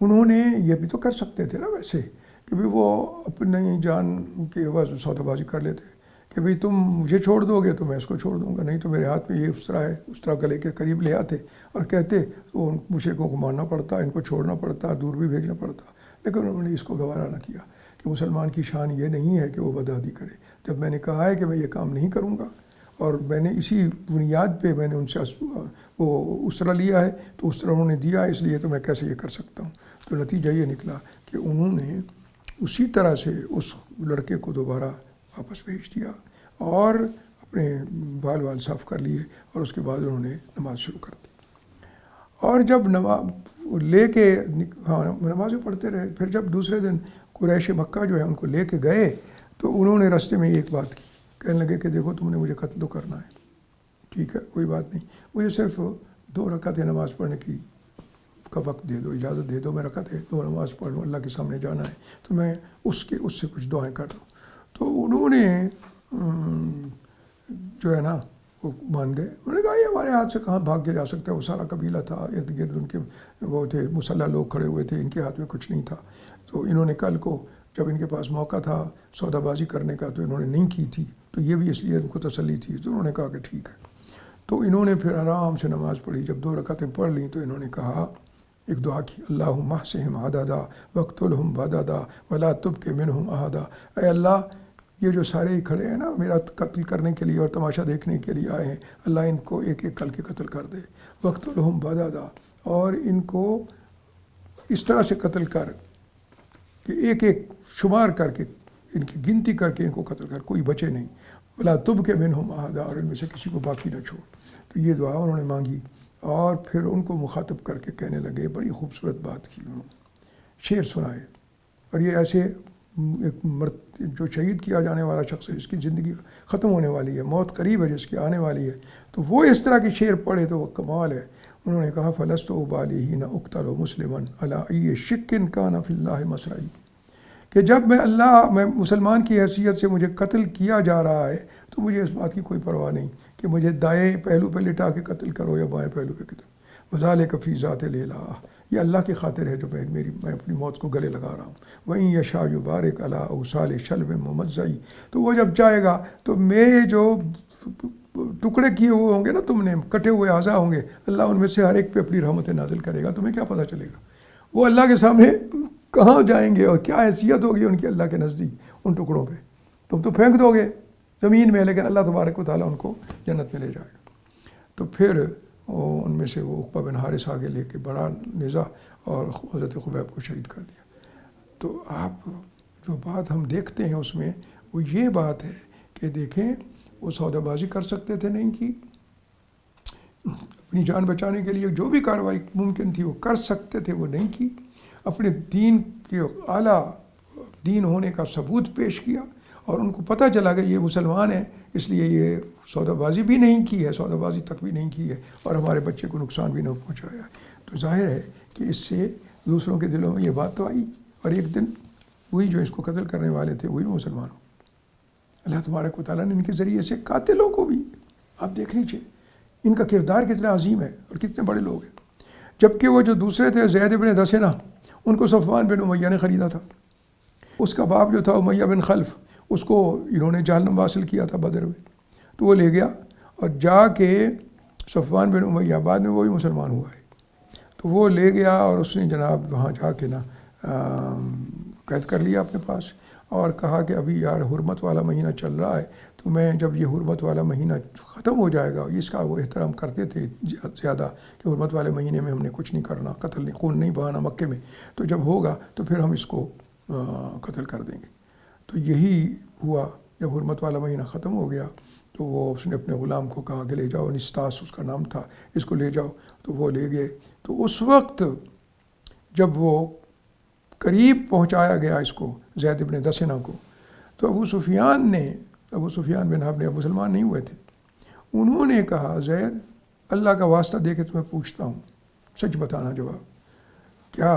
انہوں نے یہ بھی تو کر سکتے تھے نا ویسے کہ بھی وہ اپنی جان کے عوض سودا بازی کر لیتے کہ بھئی تم مجھے چھوڑ دو گے تو میں اس کو چھوڑ دوں گا، نہیں تو میرے ہاتھ میں یہ اسرا ہے، اسرا گلے کے قریب لے آتے اور کہتے تو ان مشرکوں کو مارنا پڑتا، ان کو چھوڑنا پڑتا، دور بھی بھیجنا پڑتا، لیکن انہوں نے اس کو گوارا نہ کیا کہ مسلمان کی شان یہ نہیں ہے کہ وہ بدعہدی کرے۔ جب میں نے کہا ہے کہ میں یہ کام نہیں کروں گا اور میں نے اسی بنیاد پہ میں نے ان سے وہ اسرا لیا ہے تو اسرا انہوں نے دیا، اس لیے تو میں کیسے یہ کر سکتا ہوں۔ تو نتیجہ یہ نکلا کہ انہوں نے اسی طرح سے اس لڑکے کو دوبارہ واپس بھیج دیا اور اپنے بال صاف کر لیے، اور اس کے بعد انہوں نے نماز شروع کر دی۔ اور جب نماز لے کے نمازیں پڑھتے رہے، پھر جب دوسرے دن قریش مکہ جو ہے ان کو لے کے گئے تو انہوں نے راستے میں ایک بات کی، کہنے لگے کہ دیکھو تم نے مجھے قتل تو کرنا ہے، ٹھیک ہے کوئی بات نہیں، مجھے صرف 2 رکعتیں نماز پڑھنے کا وقت دے دو، اجازت دے دو، میں رکعتیں 2 نماز پڑھ لوں، اللہ کے سامنے جانا ہے تو میں اس سے کچھ دعائیں کر لوں۔ تو انہوں نے جو ہے نا وہ مان گئے، انہوں نے کہا یہ ہمارے ہاتھ سے کہاں بھاگ کے جا سکتا ہے، وہ سارا قبیلہ تھا ارد گرد، ان کے وہ تھے مسلح لوگ کھڑے ہوئے تھے، ان کے ہاتھ میں کچھ نہیں تھا۔ تو انہوں نے کل کو جب ان کے پاس موقع تھا سودا بازی کرنے کا تو انہوں نے نہیں کی تھی، تو یہ بھی اس لیے ان کو تسلی تھی، تو انہوں نے کہا کہ ٹھیک ہے۔ تو انہوں نے پھر آرام سے نماز پڑھی، جب 2 رکعتیں پڑھ لیں تو انہوں نے کہا، ایک دعا کی، اللہم احصہم عددا واقتلہم بددا ولا تبق منہم احدا، اے اللہ یہ جو سارے کھڑے ہیں نا میرا قتل کرنے کے لیے اور تماشا دیکھنے کے لیے آئے ہیں، اللہ ان کو ایک ایک کر کے قتل کر دے، واقتلہم بددا، اور ان کو اس طرح سے قتل کر کہ ایک ایک شمار کر کے ان کی گنتی کر کے ان کو قتل کر، کوئی بچے نہیں، ولا تبق منہم احدا، اور ان میں سے کسی کو باقی نہ چھوڑ۔ تو یہ دعا انہوں نے مانگی اور پھر ان کو مخاطب کر کے کہنے لگے، بڑی خوبصورت بات کی انہوں نے، شعر سنائے، اور یہ ایسے ایک جو شہید کیا جانے والا شخص ہے جس کی زندگی ختم ہونے والی ہے، موت قریب ہے جس کی آنے والی ہے، تو وہ اس طرح کے شعر پڑھے تو وہ کمال ہے۔ انہوں نے کہا فلست ابالی حین اقتل مسلما علی ای شک کان فی اللہ مسرعی، کہ جب میں مسلمان کی حیثیت سے مجھے قتل کیا جا رہا ہے تو مجھے اس بات کی کوئی پرواہ نہیں کہ مجھے دائیں پہلو پہ لٹا کے قتل کرو یا بائیں پہلو پہ قتل، وذالک فی ذات الالہ، یہ اللہ کی خاطر ہے جو میں اپنی موت کو گلے لگا رہا ہوں، وَإِن یشاء یبارک علی اوصال شلب ممزئی، تو وہ جب چاہے گا تو میرے جو ٹکڑے کیے ہوئے ہوں گے نا، تم نے کٹے ہوئے اعضاء ہوں گے، اللہ ان میں سے ہر ایک پہ اپنی رحمت نازل کرے گا، تمہیں کیا پتہ چلے گا وہ اللہ کے سامنے کہاں جائیں گے اور کیا حیثیت ہوگی ان کی اللہ کے نزدیک ان ٹکڑوں پہ، تم تو پھینک دو گے زمین میں، لیکن اللہ تبارک و تعالیٰ ان کو جنت میں لے جائے گا۔ تو پھر ان میں سے وہ عقبہ بن حارث آگے لے کے بڑا نزا اور حضرت خبیب کو شہید کر دیا۔ تو آپ جو بات ہم دیکھتے ہیں اس میں وہ یہ بات ہے کہ دیکھیں وہ سودا بازی کر سکتے تھے، نہیں کی، اپنی جان بچانے کے لیے جو بھی کارروائی ممکن تھی وہ کر سکتے تھے، وہ نہیں کی، اپنے دین کے اعلیٰ دین ہونے کا ثبوت پیش کیا، اور ان کو پتہ چلا کہ یہ مسلمان ہیں، اس لیے یہ سودا بازی بھی نہیں کی ہے، سودا بازی تک بھی نہیں کی ہے، اور ہمارے بچے کو نقصان بھی نہ پہنچایا ہے۔ تو ظاہر ہے کہ اس سے دوسروں کے دلوں میں یہ بات تو آئی، اور ایک دن وہی جو اس کو قتل کرنے والے تھے وہی مسلمان ہو۔ اللہ تبارک و تعالیٰ نے ان کے ذریعے سے قاتلوں کو بھی، آپ دیکھ لیجئے ان کا کردار کتنا عظیم ہے اور کتنے بڑے لوگ ہیں، جبکہ وہ جو دوسرے تھے زید بن دثنہ، ان کو صفوان بن امیہ نے خریدا تھا، اس کا باپ جو تھا امیہ بن خلف، اس کو انہوں نے جہنم حاصل کیا تھا بدر میں، تو وہ لے گیا اور جا کے صفوان بن امیہ بعد میں وہ بھی مسلمان ہوا ہے، تو وہ لے گیا اور اس نے جناب وہاں جا کے نا قید کر لیا اپنے پاس، اور کہا کہ ابھی یار حرمت والا مہینہ چل رہا ہے، تو میں جب یہ حرمت والا مہینہ ختم ہو جائے گا، اس کا وہ احترام کرتے تھے زیادہ کہ حرمت والے مہینے میں ہم نے کچھ نہیں کرنا، قتل نہیں، خون نہیں بہانا مکے میں، تو جب ہوگا تو پھر ہم اس کو قتل کر دیں گے۔ تو یہی ہوا، جب حرمت والا مہینہ ختم ہو گیا تو وہ اس نے اپنے غلام کو کہا کہ لے جاؤ، نستاس اس کا نام تھا، اس کو لے جاؤ، تو وہ لے گئے۔ تو اس وقت جب وہ قریب پہنچایا گیا اس کو، زید بن دثنہ کو، تو ابو سفیان بن حرب نے، اب مسلمان نہیں ہوئے تھے، انہوں نے کہا زید اللہ کا واسطہ دے کے تمہیں پوچھتا ہوں، سچ بتانا جواب، کیا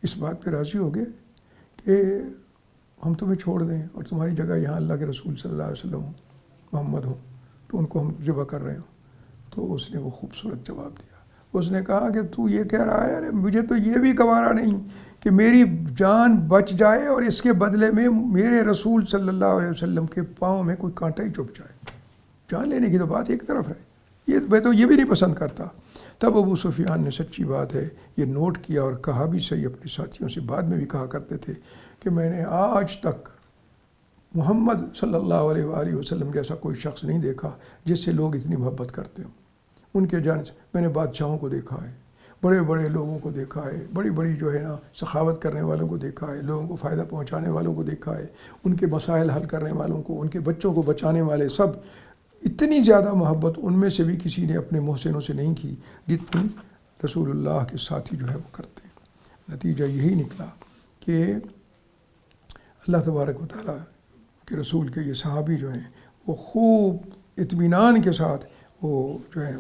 اس بات پہ راضی ہوگے کہ ہم تمہیں چھوڑ دیں اور تمہاری جگہ یہاں اللہ کے رسول صلی اللہ علیہ وسلم ہوں، محمد ہوں، تو ان کو ہم ذبح کر رہے ہوں؟ تو اس نے وہ خوبصورت جواب دیا، اس نے کہا کہ تو یہ کہہ رہا ہے، ارے مجھے تو یہ بھی گوارا نہیں کہ میری جان بچ جائے اور اس کے بدلے میں میرے رسول صلی اللہ علیہ وسلم کے پاؤں میں کوئی کانٹا ہی چبھ جائے۔ جان لینے کی تو بات ایک طرف ہے، میں تو یہ بھی نہیں پسند کرتا۔ تب ابو سفیان نے سچی بات ہے یہ نوٹ کیا اور کہا بھی صحیح اپنے ساتھیوں سے، بعد میں بھی کہا کرتے تھے کہ میں نے آج تک محمد صلی اللہ علیہ وآلہ وسلم جیسا کوئی شخص نہیں دیکھا جس سے لوگ اتنی محبت کرتے ہوں۔ ان کے جانے سے میں نے بادشاہوں کو دیکھا ہے، بڑے بڑے لوگوں کو دیکھا ہے، بڑی بڑی جو ہے نا سخاوت کرنے والوں کو دیکھا ہے، لوگوں کو فائدہ پہنچانے والوں کو دیکھا ہے، ان کے مسائل حل کرنے والوں کو، ان کے بچوں کو بچانے والے، سب اتنی زیادہ محبت ان میں سے بھی کسی نے اپنے محسنوں سے نہیں کی جتنی رسول اللہ کے ساتھی جو ہے وہ کرتے ہیں۔ نتیجہ یہی نکلا کہ اللہ تبارک و تعالیٰ کے رسول کے یہ صحابی جو ہیں وہ خوب اطمینان کے ساتھ وہ جو ہے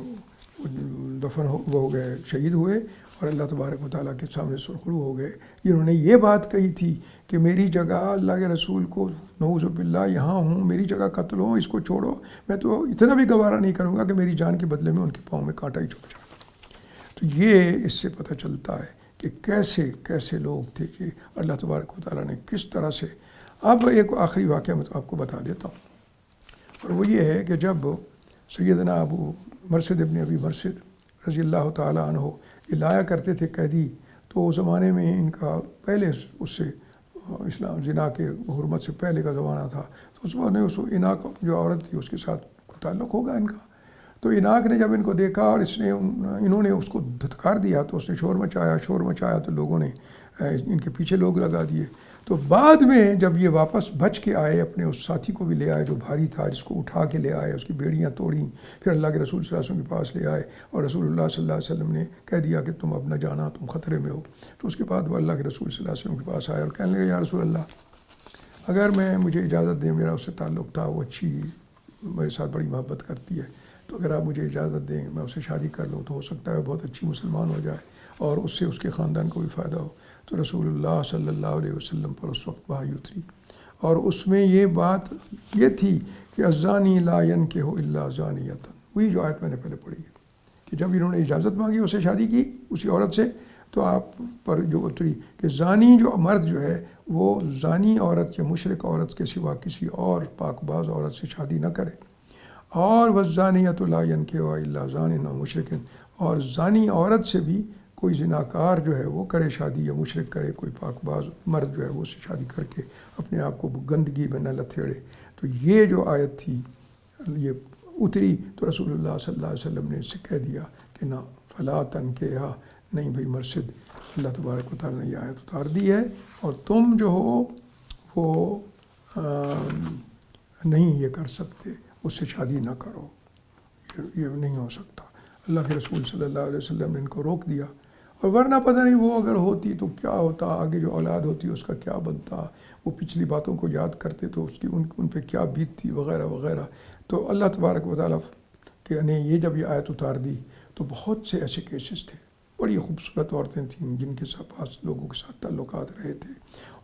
دفن ہو گئے، شہید ہوئے، اور اللہ تبارک و تعالیٰ کے سامنے سرخرو ہو گئے، جنہوں نے یہ بات کہی تھی کہ میری جگہ اللہ کے رسول کو نعوذ باللہ یہاں ہوں، میری جگہ قتل ہو، اس کو چھوڑو، میں تو اتنا بھی گوارا نہیں کروں گا کہ میری جان کے بدلے میں ان کے پاؤں میں کانٹا ہی چھپ جائے۔ تو یہ اس سے پتہ چلتا ہے کہ کیسے کیسے لوگ تھے یہ، اللہ تبارک و تعالیٰ نے کس طرح سے۔ اب ایک آخری واقعہ میں تو آپ کو بتا دیتا ہوں، اور وہ یہ ہے کہ جب سیدنا ابو مرثد ابن ابی مرثد رضی اللہ تعالیٰ عنہ یہ لایا کرتے تھے قیدی، تو اس زمانے میں ان کا پہلے اس سے اسلام زنا کے حرمت سے پہلے کا زمانہ تھا، تو اس میں اس اناق جو عورت تھی اس کے ساتھ تعلق ہوگا ان کا۔ تو اناق نے جب ان کو دیکھا اور انہوں نے اس کو دھتکار دیا تو اس نے شور مچایا تو لوگوں نے ان کے پیچھے لوگ لگا دیے۔ تو بعد میں جب یہ واپس بچ کے آئے، اپنے اس ساتھی کو بھی لے آئے جو بھاری تھا، جس کو اٹھا کے لے آئے، اس کی بیڑیاں توڑیں، پھر اللہ کے رسول صلی اللہ علیہ وسلم کے پاس لے آئے، اور رسول اللہ صلی اللہ علیہ وسلم نے کہہ دیا کہ تم اب نہ جانا، تم خطرے میں ہو۔ تو اس کے بعد وہ اللہ کے رسول صلی اللہ علیہ وسلم کے پاس آئے اور کہنے لگے یا رسول اللہ، اگر مجھے اجازت دیں، میرا اس سے تعلق تھا، وہ اچھی میرے ساتھ بڑی محبت کرتی ہے، تو اگر آپ مجھے اجازت دیں میں اسے شادی کر لوں تو ہو سکتا ہے بہت اچھی مسلمان ہو جائے اور اس سے اس کے خاندان کو بھی فائدہ ہو۔ تو رسول اللہ صلی اللہ علیہ وسلم پر اس وقت وحی اتری، اور اس میں یہ بات یہ تھی کہ الزانی لا ینکح الا زانیۃ، وہی جو آیت میں نے پہلے پڑھی ہے کہ جب انہوں نے اجازت مانگی اسے شادی کی اسی عورت سے، تو آپ پر جو اتری کہ زانی جو مرد جو ہے وہ زانی عورت یا مشرک عورت کے سوا کسی اور پاک باز عورت سے شادی نہ کرے، اور والزانیۃ لا ینکحها الا زان او مشرک، اور زانی عورت سے بھی کوئی زناکار جو ہے وہ کرے شادی یا مشرک کرے، کوئی پاک باز مرد جو ہے وہ اس سے شادی کر کے اپنے آپ کو گندگی میں نہ لتھیڑے۔ تو یہ جو آیت تھی یہ اتری تو رسول اللہ صلی اللہ علیہ وسلم نے اس سے کہہ دیا کہ نہ فلا تنکحها، نہیں بھائی مرشد، اللہ تبارک و تعالیٰ نے یہ آیت اتار دی ہے اور تم جو ہو وہ نہیں یہ کر سکتے، اس سے شادی نہ کرو، یہ نہیں ہو سکتا۔ اللہ کے رسول صلی اللہ علیہ وسلم نے ان کو روک دیا، اور ورنہ پتہ نہیں وہ اگر ہوتی تو کیا ہوتا، آگے جو اولاد ہوتی اس کا کیا بنتا، وہ پچھلی باتوں کو یاد کرتے تو اس کی ان پہ کیا بیتتی وغیرہ وغیرہ۔ تو اللہ تبارک و تعالیٰ کہ نے یہ جب یہ آیت اتار دی تو بہت سے ایسے کیسز تھے، بڑی خوبصورت عورتیں تھیں جن کے پاس لوگوں کے ساتھ تعلقات رہے تھے،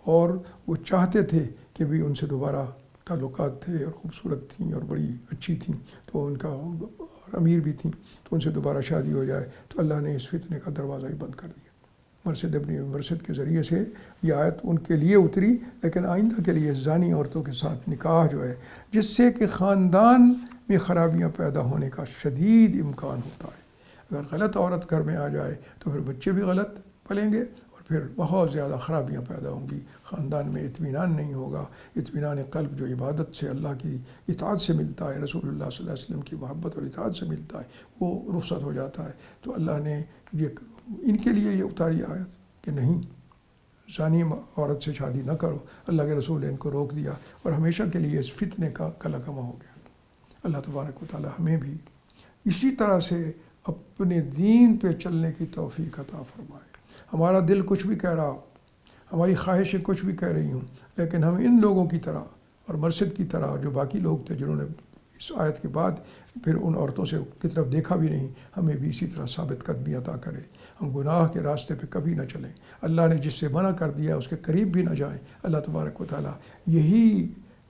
اور وہ چاہتے تھے کہ بھی ان سے دوبارہ تعلقات تھے، اور خوبصورت تھیں اور بڑی اچھی تھیں، تو ان کا اور امیر بھی تھیں، تو ان سے دوبارہ شادی ہو جائے۔ تو اللہ نے اس فتنے کا دروازہ ہی بند کر دیا۔ مرشد ابن مرشد کے ذریعے سے یہ آیت ان کے لیے اتری، لیکن آئندہ کے لیے زانی عورتوں کے ساتھ نکاح جو ہے جس سے کہ خاندان میں خرابیاں پیدا ہونے کا شدید امکان ہوتا ہے۔ اگر غلط عورت گھر میں آ جائے تو پھر بچے بھی غلط پلیں گے، اور پھر بہت زیادہ خرابیاں پیدا ہوں گی، خاندان میں اطمینان نہیں ہوگا۔ اطمینان قلب جو عبادت سے، اللہ کی اطاعت سے ملتا ہے، رسول اللہ صلی اللہ علیہ وسلم کی محبت اور اطاعت سے ملتا ہے، وہ رخصت ہو جاتا ہے۔ تو اللہ نے یہ ان کے لیے یہ اتاری آیت کہ نہیں، زانی عورت سے شادی نہ کرو۔ اللہ کے رسول نے ان کو روک دیا اور ہمیشہ کے لیے اس فتنے کا کلکمہ ہو گیا۔ اللہ تبارک و تعالی ہمیں بھی اسی طرح سے اپنے دین پہ چلنے کی توفیق عطا فرمائے۔ ہمارا دل کچھ بھی کہہ رہا ہو، ہماری خواہشیں کچھ بھی کہہ رہی ہوں، لیکن ہم ان لوگوں کی طرح اور مرشد کی طرح جو باقی لوگ تھے جنہوں نے اس آیت کے بعد پھر ان عورتوں سے کی طرف دیکھا بھی نہیں، ہمیں بھی اسی طرح ثابت قدمی عطا کرے۔ ہم گناہ کے راستے پہ کبھی نہ چلیں، اللہ نے جس سے منع کر دیا اس کے قریب بھی نہ جائیں۔ اللہ تبارک و تعالیٰ یہی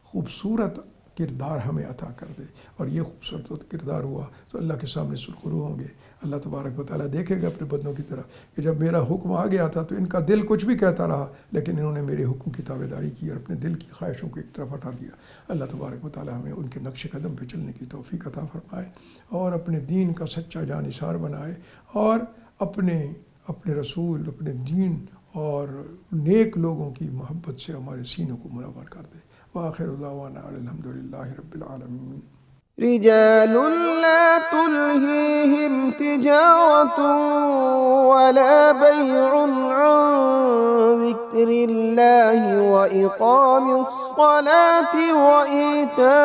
خوبصورت کردار ہمیں عطا کر دے، اور یہ خوبصورت کردار ہوا تو اللہ کے سامنے سرخرو ہوں گے۔ اللہ تبارک و تعالیٰ دیکھے گا اپنے بندوں کی طرف کہ جب میرا حکم آ گیا تھا تو ان کا دل کچھ بھی کہتا رہا، لیکن انہوں نے میرے حکم کی تابع داری کی اور اپنے دل کی خواہشوں کو ایک طرف ہٹا دیا۔ اللہ تبارک و تعالیٰ ہمیں ان کے نقش قدم پہ چلنے کی توفیق عطا فرمائے اور اپنے دین کا سچا جانثار بنائے، اور اپنے رسول، اپنے دین اور نیک لوگوں کی محبت سے ہمارے سینوں کو منور کر دے۔ وآخر دعوانا الحمد للہ رب العالمین۔ رجال لا تلهيهم تجارة ولا بيع عن ذكر الله وإقام الصلاة وإيتاء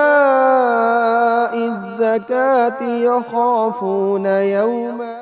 الزكاة يخافون يوما